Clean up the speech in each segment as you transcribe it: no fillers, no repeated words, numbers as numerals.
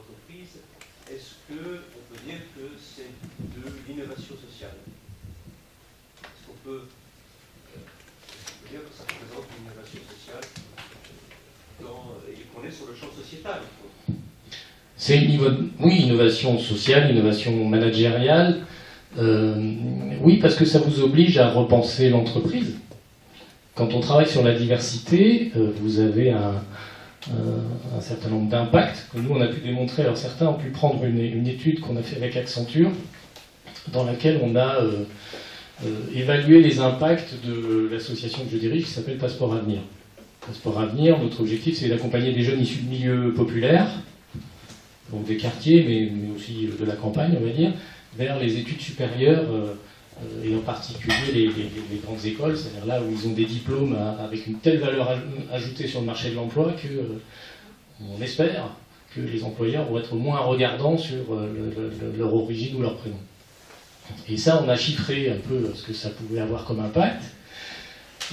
l'entreprise, est-ce qu'on peut dire que c'est de l'innovation sociale? Est-ce qu'on peut dire que ça représente une innovation sociale et qu'on est sur le champ sociétal? C'est oui, innovation sociale, innovation managériale. Oui, parce que ça vous oblige à repenser l'entreprise. Quand on travaille sur la diversité, vous avez un certain nombre d'impacts que nous on a pu démontrer. Alors certains ont pu prendre une étude qu'on a fait avec Accenture, dans laquelle on a évalué les impacts de l'association que je dirige qui s'appelle Passeport Avenir. Passeport Avenir, notre objectif c'est d'accompagner des jeunes issus de milieux populaires, donc des quartiers, mais aussi de la campagne, on va dire, vers les études supérieures, et en particulier les grandes écoles, c'est-à-dire là où ils ont des diplômes avec une telle valeur ajoutée sur le marché de l'emploi que on espère que les employeurs vont être moins regardants sur leur origine ou leur prénom. Et ça, on a chiffré un peu ce que ça pouvait avoir comme impact.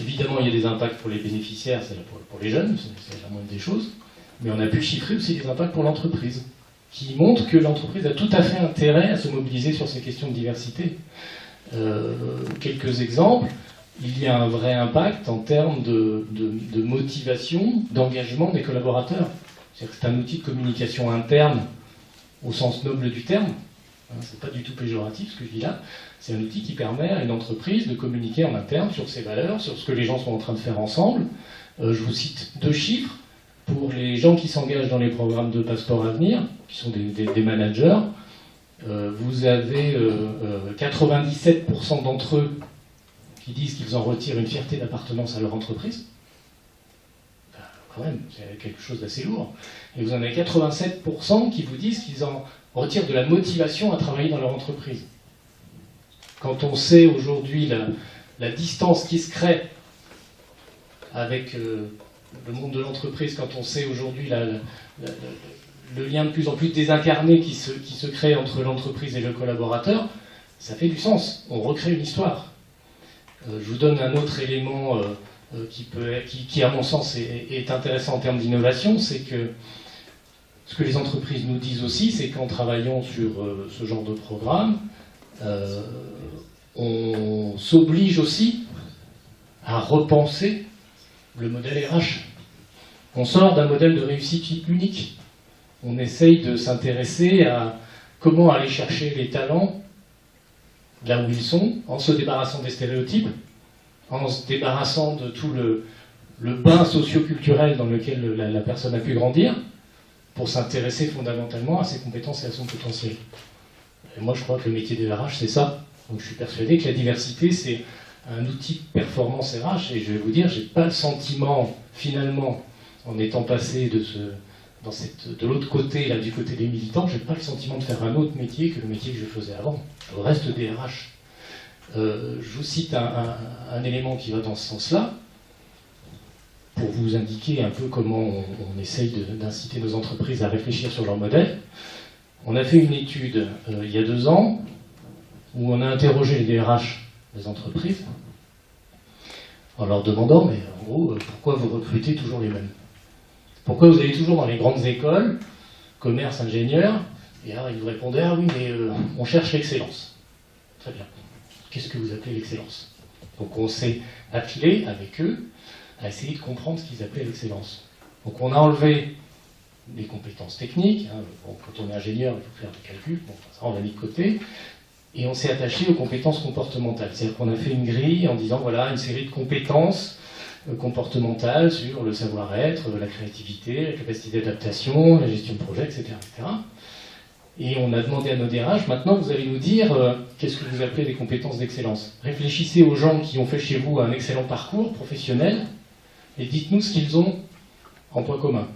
Évidemment, il y a des impacts pour les bénéficiaires, c'est pour les jeunes, c'est la moindre des choses, mais on a pu chiffrer aussi des impacts pour l'entreprise, qui montrent que l'entreprise a tout à fait intérêt à se mobiliser sur ces questions de diversité. Quelques exemples, il y a un vrai impact en termes de motivation, d'engagement des collaborateurs. C'est-à-dire que c'est un outil de communication interne au sens noble du terme. C'est pas du tout péjoratif ce que je dis là. C'est un outil qui permet à une entreprise de communiquer en interne sur ses valeurs, sur ce que les gens sont en train de faire ensemble. Je vous cite 2 chiffres. Pour les gens qui s'engagent dans les programmes de Passeport Avenir, qui sont des managers, vous avez 97% d'entre eux qui disent qu'ils en retirent une fierté d'appartenance à leur entreprise. Ben, quand même, c'est quelque chose d'assez lourd. Et vous en avez 87% qui vous disent qu'ils en retirent de la motivation à travailler dans leur entreprise. Quand on sait aujourd'hui la distance qui se crée avec le monde de l'entreprise, quand on sait aujourd'hui le lien de plus en plus désincarné qui se crée entre l'entreprise et le collaborateur, ça fait du sens. On recrée une histoire. Je vous donne un autre élément qui à mon sens, est intéressant en termes d'innovation, c'est que ce que les entreprises nous disent aussi, c'est qu'en travaillant sur ce genre de programme, on s'oblige aussi à repenser le modèle RH. On sort d'un modèle de réussite unique. On essaye de s'intéresser à comment aller chercher les talents là où ils sont, en se débarrassant des stéréotypes, en se débarrassant de tout le bain socio-culturel dans lequel la personne a pu grandir, pour s'intéresser fondamentalement à ses compétences et à son potentiel. Et moi, je crois que le métier des RH, c'est ça. Donc je suis persuadé que la diversité, c'est un outil de performance RH, et je vais vous dire, j'ai pas le sentiment, finalement, en étant passé de l'autre côté, là, du côté des militants, j'ai pas le sentiment de faire un autre métier que le métier que je faisais avant. Je reste des RH. Je vous cite un élément qui va dans ce sens-là, pour vous indiquer un peu comment on essaye d'inciter nos entreprises à réfléchir sur leur modèle. On a fait une étude il y a 2 ans, où on a interrogé les DRH des entreprises, en leur demandant, mais en gros, pourquoi vous recrutez toujours les mêmes? Pourquoi vous allez toujours dans les grandes écoles, commerce, ingénieur? Et alors ils vous répondaient, ah oui, mais on cherche l'excellence. Très bien. Qu'est-ce que vous appelez l'excellence? Donc on s'est attelé avec eux à essayer de comprendre ce qu'ils appelaient l'excellence. Donc on a enlevé les compétences techniques. Bon, quand on est ingénieur, il faut faire des calculs. Bon, ça on l'a mis de côté. Et on s'est attaché aux compétences comportementales. C'est-à-dire qu'on a fait une grille en disant, voilà, une série de compétences comportementales sur le savoir-être, la créativité, la capacité d'adaptation, la gestion de projet, etc., etc. Et on a demandé à nos DRH, maintenant vous allez nous dire qu'est-ce que vous appelez des compétences d'excellence. Réfléchissez aux gens qui ont fait chez vous un excellent parcours professionnel et dites-nous ce qu'ils ont en point commun.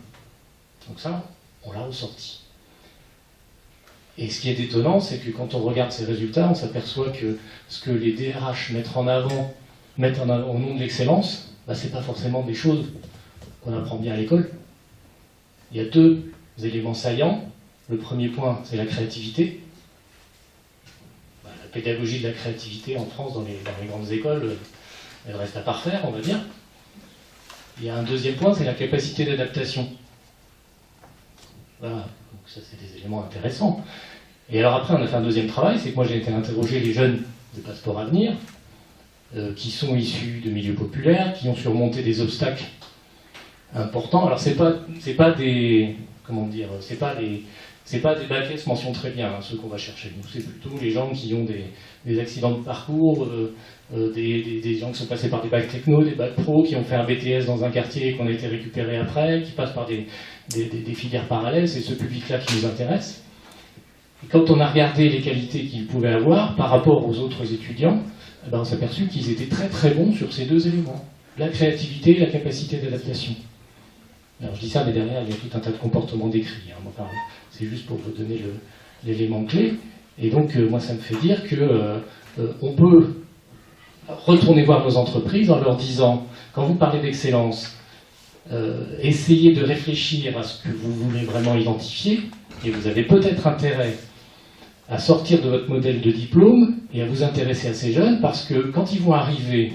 Donc ça, on l'a ressorti. Et ce qui est étonnant, c'est que quand on regarde ces résultats, on s'aperçoit que ce que les DRH mettent en avant au nom de l'excellence, bah, c'est pas forcément des choses qu'on apprend bien à l'école. Il y a 2 éléments saillants. Le premier point, c'est la créativité. Bah, la pédagogie de la créativité en France, dans les grandes écoles, elle reste à parfaire, on va dire. Il y a un deuxième point, c'est la capacité d'adaptation. Voilà. Donc ça, c'est des éléments intéressants. Et alors après, on a fait un deuxième travail, c'est que moi j'ai été interroger les jeunes de Passeport Avenir, qui sont issus de milieux populaires, qui ont surmonté des obstacles importants. Alors c'est pas des, comment dire, c'est pas des bacs S mention très bien, hein, ceux qu'on va chercher. Nous, c'est plutôt les gens qui ont des accidents de parcours, des gens qui sont passés par des bacs techno, des bacs pro, qui ont fait un BTS dans un quartier et qu'on a été récupérés après, qui passent par des filières parallèles. C'est ce public-là qui nous intéresse. Et quand on a regardé les qualités qu'ils pouvaient avoir par rapport aux autres étudiants, eh ben on s'est aperçu qu'ils étaient très très bons sur ces deux éléments, la créativité et la capacité d'adaptation. Alors je dis ça, mais derrière, il y a tout un tas de comportements décrits. Hein. Enfin, c'est juste pour vous donner l'élément clé. Et donc, moi, ça me fait dire qu'on peut retourner voir nos entreprises en leur disant, quand vous parlez d'excellence, essayez de réfléchir à ce que vous voulez vraiment identifier, et vous avez peut-être intérêt à sortir de votre modèle de diplôme et à vous intéresser à ces jeunes, parce que quand ils vont arriver,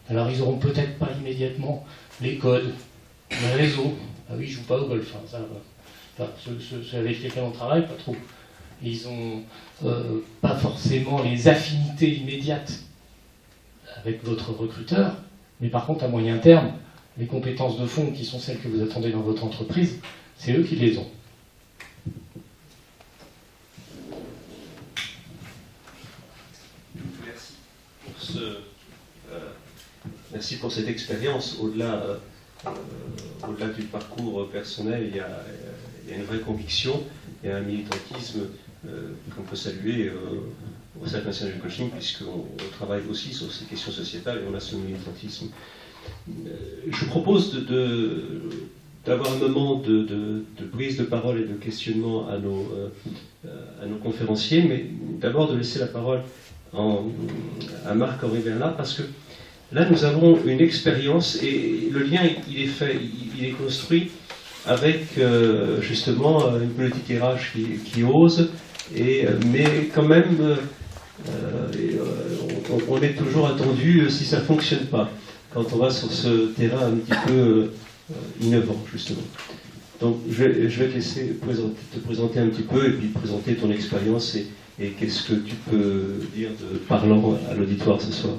alors ils n'auront peut-être pas immédiatement les codes, le réseau. Ah oui, ils ne jouent pas au golf, hein, ça, enfin, ceux avec lesquels on travaille, pas trop. Ils n'ont pas forcément les affinités immédiates avec votre recruteur, mais par contre, à moyen terme, les compétences de fond qui sont celles que vous attendez dans votre entreprise, c'est eux qui les ont. Merci pour cette expérience. Au-delà du parcours personnel, il y a une vraie conviction, il y a un militantisme qu'on peut saluer au Cercle national du coaching, puisqu'on travaille aussi sur ces questions sociétales et on a ce militantisme. Je propose d'avoir un moment de prise de parole et de questionnement à nos conférenciers, mais d'abord de laisser la parole à Marc-Henri Bernard, parce que là nous avons une expérience et le lien il est fait, il est construit avec justement une politique RH qui ose, mais quand même on est toujours attendu si ça ne fonctionne pas, quand on va sur ce terrain un petit peu innovant justement. Donc je vais te laisser te présenter un petit peu et puis présenter ton expérience et qu'est-ce que tu peux dire de parlant à l'auditoire ce soir.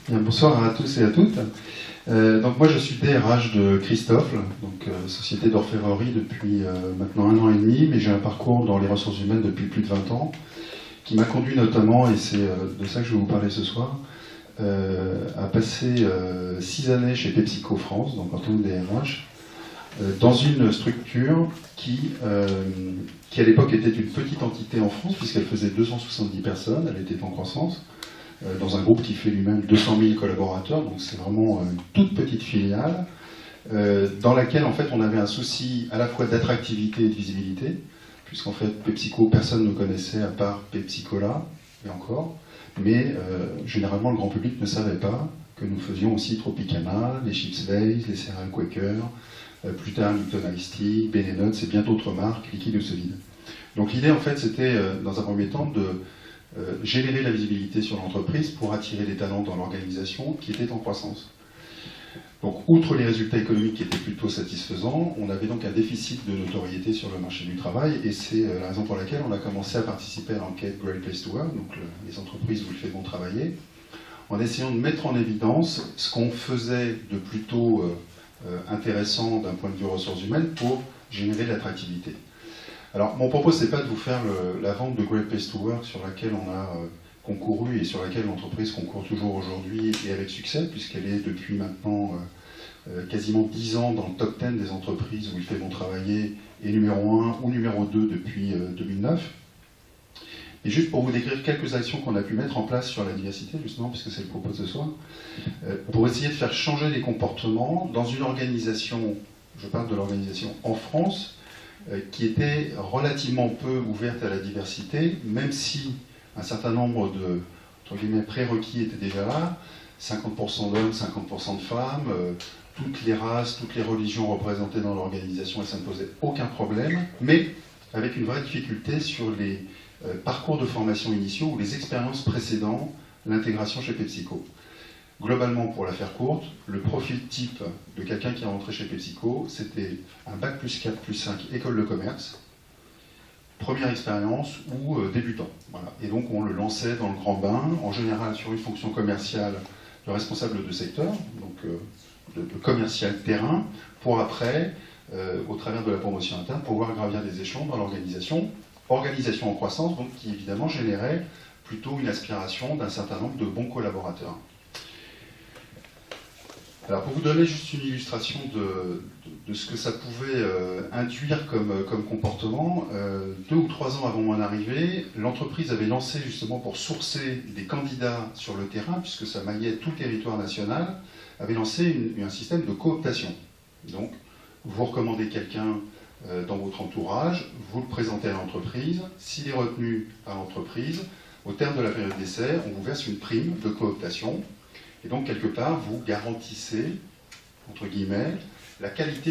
Bien, bonsoir à tous et à toutes. Donc moi je suis DRH de Christophe, donc société d'orfèvrerie depuis maintenant 1 an et demi, mais j'ai un parcours dans les ressources humaines depuis plus de 20 ans, qui m'a conduit notamment, et c'est de ça que je vais vous parler ce soir, à passer 6 années chez PepsiCo France, donc en tant que DRH, dans une structure qui à l'époque était une petite entité en France, puisqu'elle faisait 270 personnes, elle était en croissance, dans un groupe qui fait lui-même 200 000 collaborateurs, donc c'est vraiment une toute petite filiale, dans laquelle en fait on avait un souci à la fois d'attractivité et de visibilité, puisqu'en fait PepsiCo, personne ne connaissait à part Pepsi-Cola, et encore, mais généralement le grand public ne savait pas que nous faisions aussi Tropicana, les Chips Lay's, les céréales Quaker, plus tard Lipton Ice Tea, Benenut et bien d'autres marques, liquides ou solides. Donc l'idée en fait c'était dans un premier temps de générer la visibilité sur l'entreprise pour attirer les talents dans l'organisation qui était en croissance. Donc outre les résultats économiques qui étaient plutôt satisfaisants, on avait donc un déficit de notoriété sur le marché du travail et c'est la raison pour laquelle on a commencé à participer à l'enquête Great Place to Work, donc les entreprises où il fait bon travailler, en essayant de mettre en évidence ce qu'on faisait de plutôt intéressant d'un point de vue ressources humaines pour générer de l'attractivité. Alors, mon propos, c'est pas de vous faire la vente de Great Place to Work sur laquelle on a concouru et sur laquelle l'entreprise concourt toujours aujourd'hui et avec succès, puisqu'elle est depuis maintenant quasiment 10 ans dans le top 10 des entreprises où il fait bon travailler et numéro 1 ou numéro 2 depuis 2009. Et juste pour vous décrire quelques actions qu'on a pu mettre en place sur la diversité, justement, puisque c'est le propos de ce soir, pour essayer de faire changer les comportements dans une organisation, je parle de l'organisation en France, qui était relativement peu ouverte à la diversité, même si un certain nombre de entre guillemets, prérequis étaient déjà là, 50% d'hommes, 50% de femmes, toutes les races, toutes les religions représentées dans l'organisation, et ça ne posait aucun problème, mais avec une vraie difficulté sur les parcours de formation initiaux ou les expériences précédant l'intégration chez PepsiCo. Globalement, pour la faire courte, le profil type de quelqu'un qui est rentré chez PepsiCo, c'était un bac plus 4 plus 5 école de commerce, première expérience ou débutant. Voilà. Et donc on le lançait dans le grand bain, en général sur une fonction commerciale de responsable de secteur, donc de commercial terrain, pour après, au travers de la promotion interne, pouvoir gravir des échelons dans l'organisation, organisation en croissance, donc qui évidemment générait plutôt une aspiration d'un certain nombre de bons collaborateurs. Alors pour vous donner juste une illustration de ce que ça pouvait induire comme comportement, 2 ou 3 ans avant mon arrivée, l'entreprise avait lancé justement pour sourcer des candidats sur le terrain, puisque ça maillait tout le territoire national, avait lancé un système de cooptation. Donc vous recommandez quelqu'un dans votre entourage, vous le présentez à l'entreprise, s'il est retenu par l'entreprise, au terme de la période d'essai, on vous verse une prime de cooptation. Et donc, quelque part, vous garantissez, entre guillemets, la qualité